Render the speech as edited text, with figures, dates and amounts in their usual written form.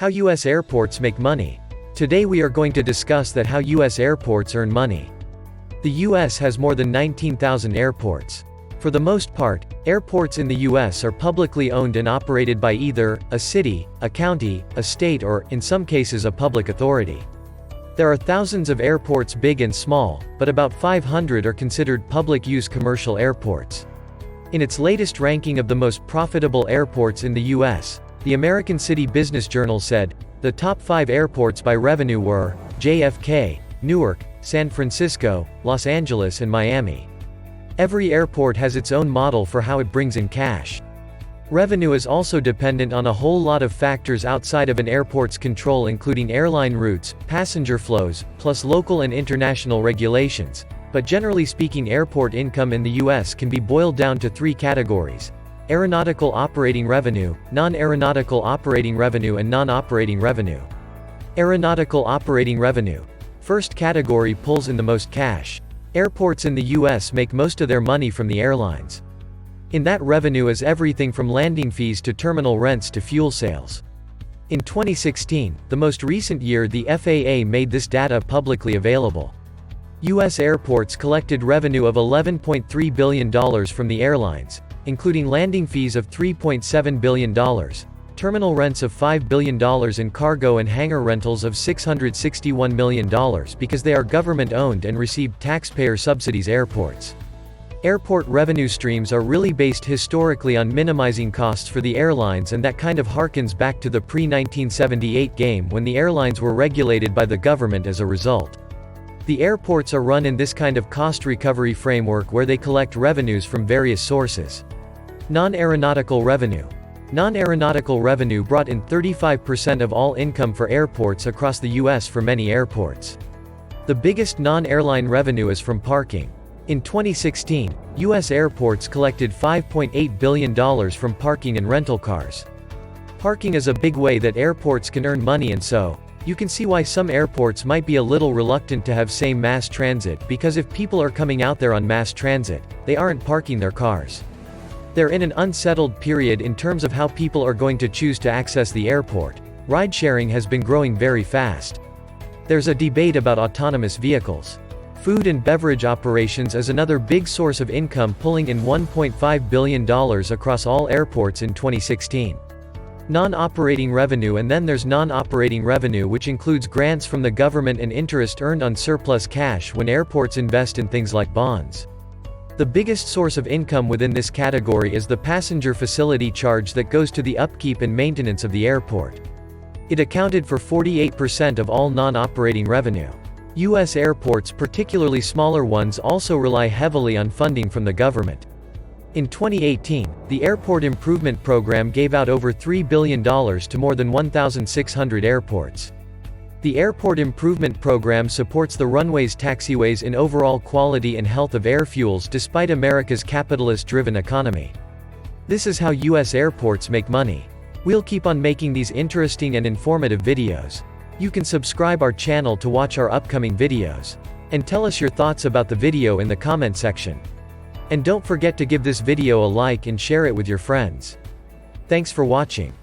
How US airports make money. Today we are going to discuss that how US airports earn money. The US has more than 19,000 airports. For the most part, airports in the US are publicly owned and operated by either a city, a county, a state or, in some cases, a public authority. There are thousands of airports big and small, but about 500 are considered public-use commercial airports. In its latest ranking of the most profitable airports in the US, the American City Business Journal said, the top 5 airports by revenue were JFK, Newark, San Francisco, Los Angeles and Miami. Every airport has its own model for how it brings in cash. Revenue is also dependent on a whole lot of factors outside of an airport's control, including airline routes, passenger flows, plus local and international regulations. But generally speaking, airport income in the US can be boiled down to 3 categories: aeronautical operating revenue, non-aeronautical operating revenue and non-operating revenue. Aeronautical operating revenue. First category pulls in the most cash. Airports in the US make most of their money from the airlines. In that revenue is everything from landing fees to terminal rents to fuel sales. In 2016, the most recent year, the FAA made this data publicly available. US airports collected revenue of $11.3 billion from the airlines, including landing fees of $3.7 billion, terminal rents of $5 billion and cargo and hangar rentals of $661 million because they are government-owned and receive taxpayer subsidies. Airports. Airport revenue streams are really based historically on minimizing costs for the airlines, and that kind of harkens back to the pre-1978 game when the airlines were regulated by the government as a result. The airports are run in this kind of cost recovery framework where they collect revenues from various sources. Non-aeronautical revenue. Non-aeronautical revenue brought in 35% of all income for airports across the US for many airports. The biggest non-airline revenue is from parking. In 2016, US airports collected $5.8 billion from parking and rental cars. Parking is a big way that airports can earn money, and so, you can see why some airports might be a little reluctant to have same mass transit, because if people are coming out there on mass transit, they aren't parking their cars. They're in an unsettled period in terms of how people are going to choose to access the airport. Ride-sharing has been growing very fast. There's a debate about autonomous vehicles. Food and beverage operations is another big source of income, pulling in $1.5 billion across all airports in 2016. Non-operating revenue. And then there's non-operating revenue, which includes grants from the government and interest earned on surplus cash when airports invest in things like bonds. The biggest source of income within this category is the passenger facility charge that goes to the upkeep and maintenance of the airport. It accounted for 48% of all non-operating revenue. US airports, particularly smaller ones, also rely heavily on funding from the government. In 2018, the Airport Improvement Program gave out over $3 billion to more than 1,600 airports. The Airport Improvement Program supports the runways, taxiways and overall quality and health of airfuels despite America's capitalist-driven economy. This is how US airports make money. We'll keep on making these interesting and informative videos. You can subscribe our channel to watch our upcoming videos. And tell us your thoughts about the video in the comment section. And don't forget to give this video a like and share it with your friends. Thanks for watching.